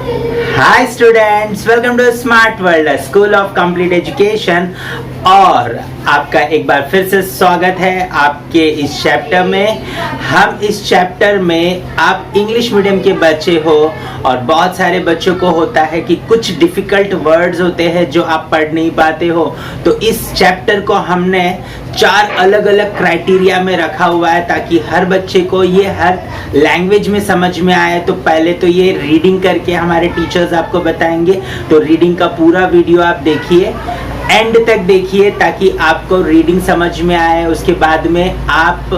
Hi students, welcome to smart world school of complete education. और आपका एक बार फिर से स्वागत है आपके इस चैप्टर में। हम इस चैप्टर में आप इंग्लिश मीडियम के बच्चे हो और बहुत सारे बच्चों को होता है कि कुछ डिफ़िकल्ट वर्ड्स होते हैं जो आप पढ़ नहीं पाते हो। तो इस चैप्टर को हमने 4 अलग अलग क्राइटेरिया में रखा हुआ है ताकि हर बच्चे को ये हर लैंग्वेज में समझ में आए। तो पहले तो ये रीडिंग करके हमारे टीचर्स आपको बताएंगे, तो रीडिंग का पूरा वीडियो आप देखिए, एंड तक देखिए ताकि आपको रीडिंग समझ में आए। उसके बाद में आप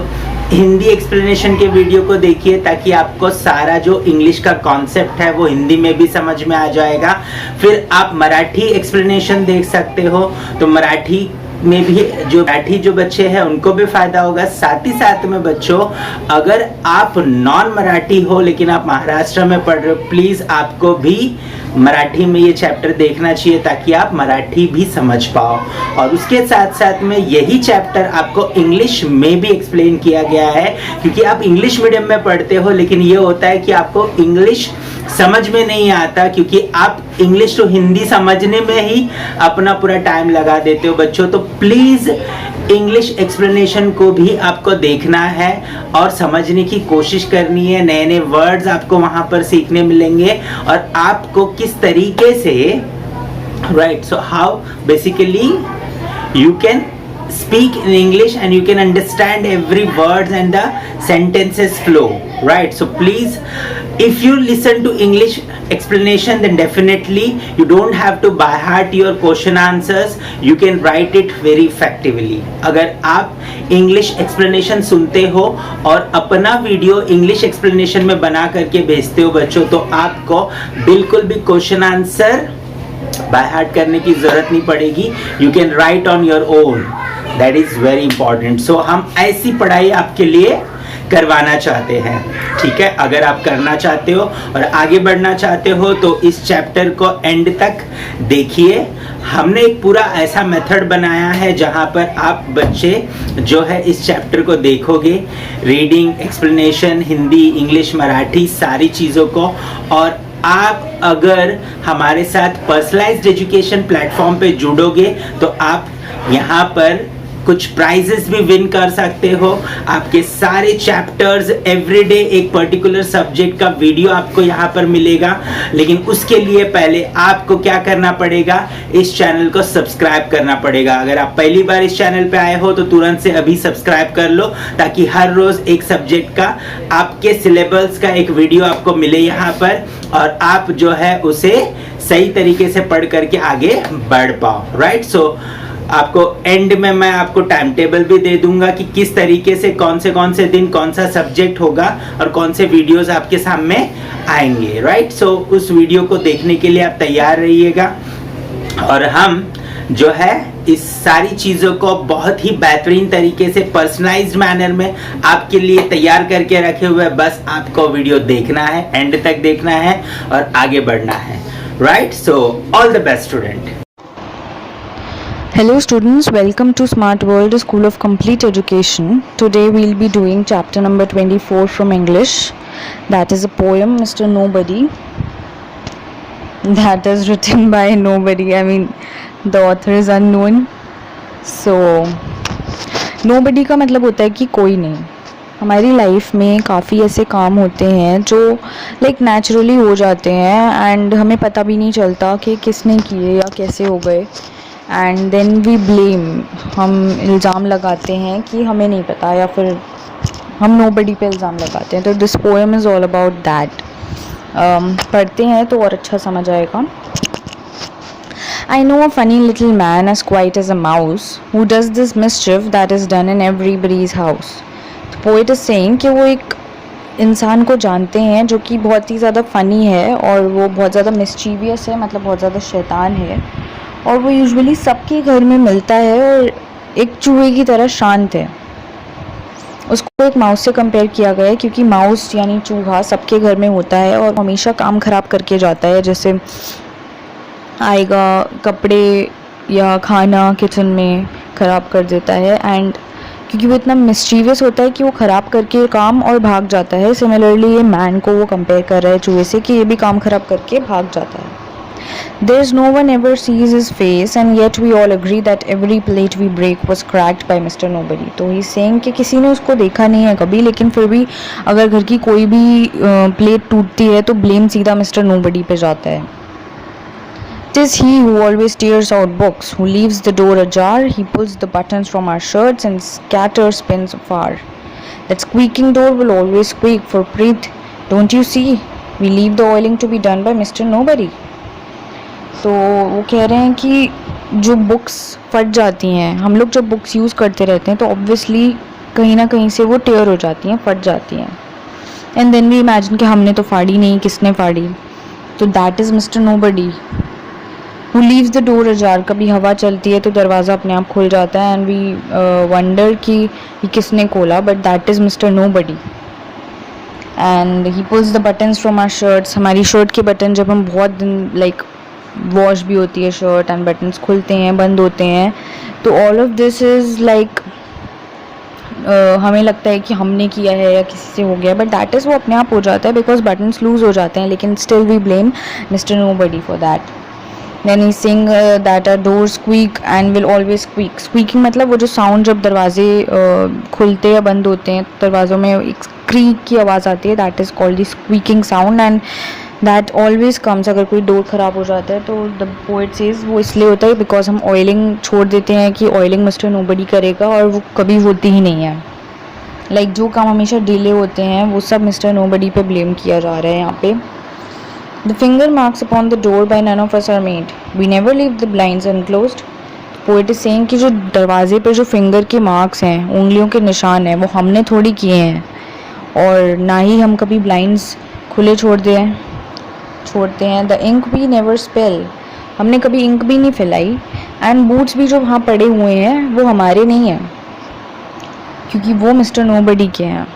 हिंदी एक्सप्लेनेशन के वीडियो को देखिए ताकि आपको सारा जो इंग्लिश का कॉन्सेप्ट है वो हिंदी में भी समझ में आ जाएगा। फिर आप मराठी एक्सप्लेनेशन देख सकते हो, तो मराठी में भी जो बच्चे हैं उनको भी फायदा होगा। साथ ही साथ में बच्चों, अगर आप नॉन मराठी हो लेकिन आप महाराष्ट्र में पढ़ रहे हो, प्लीज आपको भी मराठी में ये चैप्टर देखना चाहिए ताकि आप मराठी भी समझ पाओ। और उसके साथ साथ में यही चैप्टर आपको इंग्लिश में भी एक्सप्लेन किया गया है, क्योंकि आप इंग्लिश मीडियम में पढ़ते हो लेकिन ये होता है कि आपको इंग्लिश समझ में नहीं आता, क्योंकि आप इंग्लिश तो हिंदी समझने में ही अपना पूरा टाइम लगा देते हो बच्चों। तो प्लीज इंग्लिश एक्सप्लेनेशन को भी आपको देखना है और समझने की कोशिश करनी है। नए नए वर्ड्स आपको वहां पर सीखने मिलेंगे और आपको किस तरीके से right, so how basically you can speak in English and you can understand every words and the sentences flow, right? So please, if you listen to English explanation, then definitely you don't have to by heart your question answers, you can write it very effectively. अगर आप English explanation सुनते हो और अपना video English explanation में बना करके भेजते हो बच्चों, तो आपको बिल्कुल भी क्वेश्चन आंसर बाय हार्ट करने की जरूरत नहीं पड़ेगी। You can write on your own. That is very important. So हम ऐसी पढ़ाई आपके लिए करवाना चाहते हैं, ठीक है। अगर आप करना चाहते हो और आगे बढ़ना चाहते हो तो इस चैप्टर को एंड तक देखिए। हमने एक पूरा ऐसा मेथड बनाया है जहां पर आप बच्चे जो है इस चैप्टर को देखोगे, reading, explanation, Hindi, English, Marathi, सारी चीज़ों को। और आप अगर हमारे साथ पर्सनलाइज्ड एजुकेशन प्लेटफॉर्म पे जुड़ोगे तो आप यहाँ पर कुछ प्राइजेस भी विन कर सकते हो। आपके सारे चैप्टर्स एवरीडे एक पर्टिकुलर सब्जेक्ट का वीडियो आपको यहाँ पर मिलेगा। लेकिन उसके लिए पहले आपको क्या करना पड़ेगा, इस चैनल को सब्सक्राइब करना पड़ेगा। अगर आप पहली बार इस चैनल पे आए हो तो तुरंत से अभी सब्सक्राइब कर लो ताकि हर रोज एक सब्जेक्ट का आपके सिलेबस का एक वीडियो आपको मिले यहाँ पर, और आप जो है उसे सही तरीके से पढ़ करके आगे बढ़ पाओ, राइट। सो आपको एंड में मैं आपको टाइम टेबल भी दे दूंगा कि किस तरीके से कौन से दिन कौन सा सब्जेक्ट होगा और कौन से वीडियोस आपके सामने आएंगे, राइट। सो उस वीडियो को देखने के लिए आप तैयार रहिएगा। और हम जो है इस सारी चीज़ों को बहुत ही बेहतरीन तरीके से पर्सनलाइज्ड मैनर में आपके लिए तैयार करके रखे हुए। बस आपको वीडियो देखना है, एंड तक देखना है और आगे बढ़ना है, right. So all the best student. Hello students, welcome to Smart World School of Complete Education. Today we'll be doing chapter number 24 from English. That is a poem, Mr. Nobody. That is written by nobody. I mean, the author is unknown. So, nobody का मतलब होता है कि कोई नहीं। हमारी life में काफ़ी ऐसे काम होते हैं जो लाइक नेचुरली हो जाते हैं एंड हमें पता भी नहीं चलता कि किसने किए या कैसे हो गए। एंड देन वी ब्लेम, हम इल्ज़ाम लगाते हैं कि हमें नहीं पता, या फिर हम नोबडी पे इल्ज़ाम लगाते हैं। तो this poem is all about that. पढ़ते हैं तो और अच्छा समझ आएगा। I know a funny little man as quiet as a mouse who does this mischief that is done in everybody's house. The poet is saying कि वो एक इंसान को जानते हैं जो कि बहुत ही ज़्यादा फ़नी है और वो बहुत ज़्यादा मिस्चीवियस है, मतलब बहुत ज़्यादा शैतान है, और वो यूजुअली सबके घर में मिलता है और एक चूहे की तरह शांत है। उसको एक माउस से कंपेयर किया गया है क्योंकि माउस यानी चूहा सबके घर में होता है और हमेशा काम ख़राब करके जाता है। जैसे आएगा, कपड़े या खाना किचन में ख़राब कर देता है, एंड क्योंकि वो इतना मिस्चीवियस होता है कि वो ख़राब करके काम और भाग जाता है। सिमिलरली ये मैन को वो कंपेयर कर रहा है चूहे से कि ये भी काम ख़राब करके भाग जाता है। There's no one ever sees his face and yet we all agree that every plate we break was cracked by Mr. Nobody. तो he's saying कि किसी ने उसको देखा नहीं है कभी, लेकिन फिर भी अगर घर की कोई भी प्लेट टूटती है तो ब्लेम सीधा मिस्टर नोबडी पे जाता है। Tis he who always tears out books, who leaves the door ajar, he pulls the buttons from our shirts and scatters pins afar. That squeaking door will always squeak for Preet, don't you see? We leave the oiling to be done by Mr. Nobody. तो वो कह रहे हैं कि जो books फट जाती हैं, हम लोग जब बुक्स यूज़ करते रहते हैं तो ऑब्वियसली कहीं ना कहीं से वो टेयर हो जाती हैं, फट जाती हैं। एंड देन वी इमेजिन कि हमने तो फाड़ी नहीं, किसने फाड़ी? तो that is mister nobody who leaves the door ajar. कभी हवा चलती है तो दरवाज़ा अपने आप खुल जाता है एंड वी वंडर कि ये किसने खोला, but that is mister nobody. And he pulls the buttons from our shirts. हमारी शर्ट के बटन जब हम बहुत दिन लाइक वॉश भी होती है शर्ट एंड बटन्स खुलते हैं, बंद होते हैं, तो all of this is like हमें लगता है कि हमने किया है या किसी से हो गया, बट दैट इज़ वो अपने आप हो जाता है बिकॉज बटन्स लूज हो जाते हैं, लेकिन still we blame mister nobody for that. Then he sing that a door squeak and will always squeak. Squeaking मतलब वो जो साउंड जब दरवाजे खुलते या बंद होते हैं, दरवाज़ों में एक क्रीक की आवाज़ आती है, that is called the squeaking sound and that always comes. अगर कोई डोर ख़राब हो जाता है तो द पोएट सेज वो इसलिए होता है बिकॉज हम ऑयलिंग छोड़ देते हैं कि ऑयलिंग मिस्टर नोबडी करेगा, और वो कभी होती ही नहीं है। लाइक जो काम हमेशा डिले होते हैं वो सब मिस्टर नोबडी पे ब्लेम किया जा रहा है यहाँ पे। The finger marks upon the door by none of us are made, we never leave the blinds unclosed. Poet is saying कि जो दरवाजे पे जो फिंगर के मार्क्स हैं, उंगलियों के निशान हैं, वो हमने थोड़ी किए हैं, और ना ही हम कभी ब्लाइंड्स खुले छोड़ते हैं। द इंक भी नेवर स्पेल, हमने कभी इंक भी नहीं फैलाई। एंड बूट्स भी जो वहाँ पड़े हुए हैं वो हमारे नहीं हैं, क्योंकि वो मिस्टर नोबडी के हैं।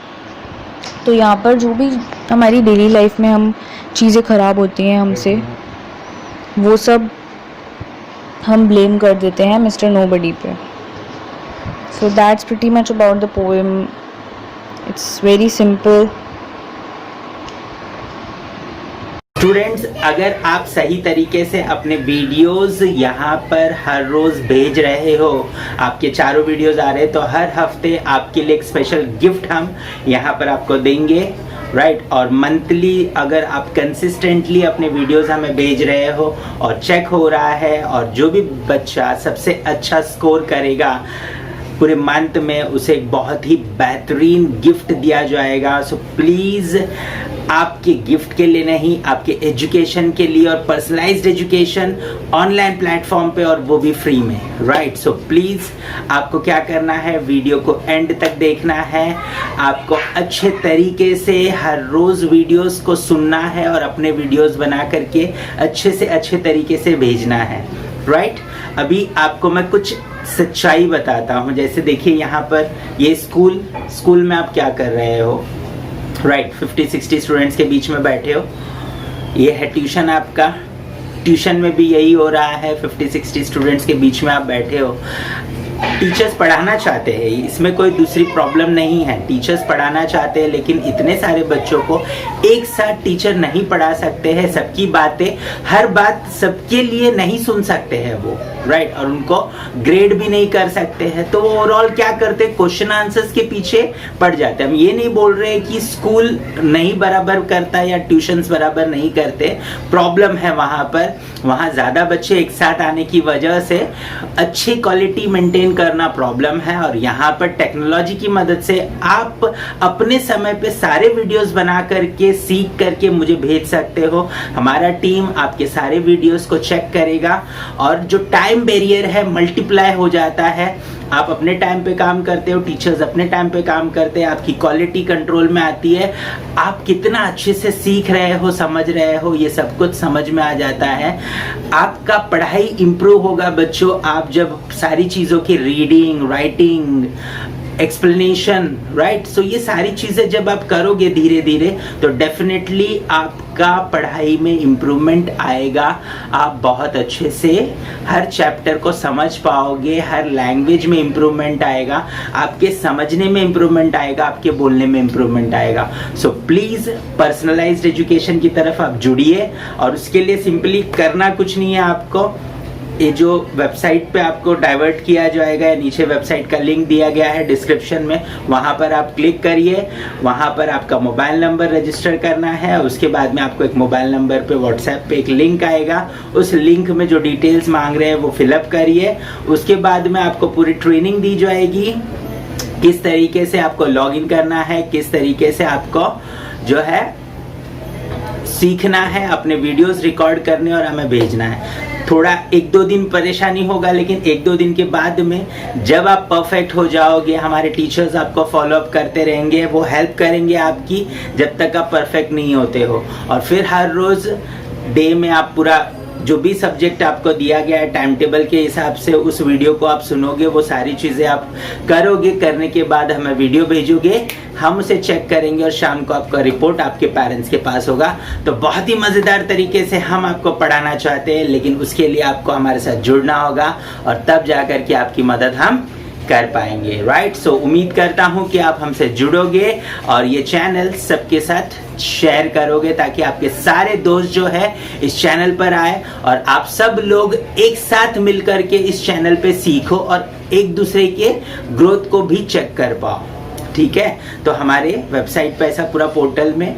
तो यहाँ पर जो भी हमारी डेली लाइफ में हम चीज़ें ख़राब होती हैं हमसे, वो सब हम ब्लेम कर देते हैं मिस्टर नोबडी पे। So that's pretty much about the poem. It's very simple. Students, अगर आप सही तरीके से अपने वीडियोस यहाँ पर हर रोज भेज रहे हो, आपके चारों वीडियोस आ रहे हैं, तो हर हफ्ते आपके लिए एक स्पेशल गिफ्ट हम यहाँ पर आपको देंगे, राइट। और मंथली अगर आप कंसिस्टेंटली अपने वीडियोस हमें भेज रहे हो और चेक हो रहा है, और जो भी बच्चा सबसे अच्छा स्कोर करेगा पूरे मंथ में, उसे एक बहुत ही बेहतरीन गिफ्ट दिया जाएगा। सो प्लीज़ आपके गिफ्ट के लिए नहीं, आपके एजुकेशन के लिए, और पर्सनलाइज्ड एजुकेशन ऑनलाइन प्लेटफॉर्म पे, और वो भी फ्री में, राइट। सो प्लीज़ आपको क्या करना है, वीडियो को एंड तक देखना है, आपको अच्छे तरीके से हर रोज़ वीडियोस को सुनना है और अपने वीडियोस बना करके अच्छे से अच्छे तरीके से भेजना है, राइट। अभी आपको मैं कुछ सच्चाई बताता हूँ। जैसे देखिए यहाँ पर ये स्कूल में आप क्या कर रहे हो, राइट। 50-60 स्टूडेंट्स के बीच में बैठे हो। ये है ट्यूशन आपका, ट्यूशन में भी यही हो रहा है, 50-60 स्टूडेंट्स के बीच में आप बैठे हो। टीचर्स पढ़ाना चाहते हैं, इसमें कोई दूसरी प्रॉब्लम नहीं है, टीचर्स पढ़ाना चाहते हैं, लेकिन इतने सारे बच्चों को एक साथ टीचर नहीं पढ़ा सकते हैं। सबकी बातें, हर बात सबके लिए नहीं सुन सकते हैं वो, राइट। और उनको ग्रेड भी नहीं कर सकते हैं, तो वो ओवरऑल क्या करते हैं, क्वेश्चन आंसर्स के पीछे पड़ जाते हैं। हम ये नहीं बोल रहे हैं कि स्कूल नहीं बराबर करता या ट्यूशन्स बराबर नहीं करते, प्रॉब्लम है वहाँ पर। वहाँ ज़्यादा बच्चे एक साथ आने की वजह से अच्छी क्वालिटी मेंटेन करना प्रॉब्लम है। और यहाँ पर टेक्नोलॉजी की मदद से आप अपने समय पे सारे वीडियोस बना करके, सीख करके मुझे भेज सकते हो। हमारा टीम आपके सारे वीडियोस को चेक करेगा, और जो टाइम बैरियर है मल्टीप्लाई हो जाता है। आप अपने टाइम पे काम करते हो, टीचर्स अपने टाइम पे काम करते हैं, आपकी क्वालिटी कंट्रोल में आती है, आप कितना अच्छे से सीख रहे हो, समझ रहे हो, ये सब कुछ समझ में आ जाता है। आपका पढ़ाई इंप्रूव होगा बच्चों, आप जब सारी चीज़ों की रीडिंग, राइटिंग, एक्सप्लेनेशन, राइट। सो ये सारी चीज़ें जब आप करोगे धीरे धीरे तो डेफिनेटली आपका पढ़ाई में इम्प्रूवमेंट आएगा। आप बहुत अच्छे से हर चैप्टर को समझ पाओगे, हर लैंग्वेज में इम्प्रूवमेंट आएगा, आपके समझने में इम्प्रूवमेंट आएगा, आपके बोलने में इम्प्रूवमेंट आएगा। सो प्लीज़ पर्सनलाइज्ड एजुकेशन की तरफ आप जुड़िए, और उसके लिए सिंपली करना कुछ नहीं है आपको। ये जो वेबसाइट पे आपको डाइवर्ट किया जाएगा, या नीचे वेबसाइट का लिंक दिया गया है डिस्क्रिप्शन में, वहाँ पर आप क्लिक करिए। वहाँ पर आपका मोबाइल नंबर रजिस्टर करना है। उसके बाद में आपको एक मोबाइल नंबर पे व्हाट्सएप पे एक लिंक आएगा। उस लिंक में जो डिटेल्स मांग रहे हैं वो फिलअप करिए। उसके बाद में आपको पूरी ट्रेनिंग दी जाएगी, किस तरीके से आपको लॉगिन करना है, किस तरीके से आपको जो है सीखना है, अपने वीडियोस रिकॉर्ड करने और हमें भेजना है। थोड़ा 1-2 दिन परेशानी होगा, लेकिन 1-2 दिन के बाद में जब आप परफेक्ट हो जाओगे, हमारे टीचर्स आपको फॉलो अप करते रहेंगे, वो हेल्प करेंगे आपकी जब तक आप परफेक्ट नहीं होते हो। और फिर हर रोज़ डे में आप पूरा जो भी सब्जेक्ट आपको दिया गया है टाइम टेबल के हिसाब से उस वीडियो को आप सुनोगे, वो सारी चीज़ें आप करोगे। करने के बाद हमें वीडियो भेजोगे, हम उसे चेक करेंगे और शाम को आपका रिपोर्ट आपके पेरेंट्स के पास होगा। तो बहुत ही मज़ेदार तरीके से हम आपको पढ़ाना चाहते हैं, लेकिन उसके लिए आपको हमारे साथ जुड़ना होगा, और तब जाकर के आपकी मदद हम कर पाएंगे, राइट। सो उम्मीद करता हूं कि आप हमसे जुड़ोगे और ये चैनल सबके साथ शेयर करोगे, ताकि आपके सारे दोस्त जो है इस चैनल पर आए और आप सब लोग एक साथ मिलकर के इस चैनल पे सीखो और एक दूसरे के ग्रोथ को भी चेक कर पाओ, ठीक है। तो हमारे वेबसाइट पे ऐसा पूरा पोर्टल में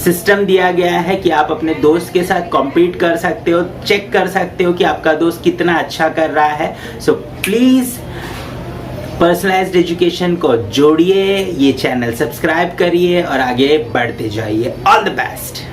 सिस्टम दिया गया है कि आप अपने दोस्त के साथ कॉम्पीट कर सकते हो, चेक कर सकते हो कि आपका दोस्त कितना अच्छा कर रहा है। सो प्लीज़ पर्सनलाइज्ड एजुकेशन को जोड़िए, ये चैनल सब्सक्राइब करिए और आगे बढ़ते जाइए। All the best.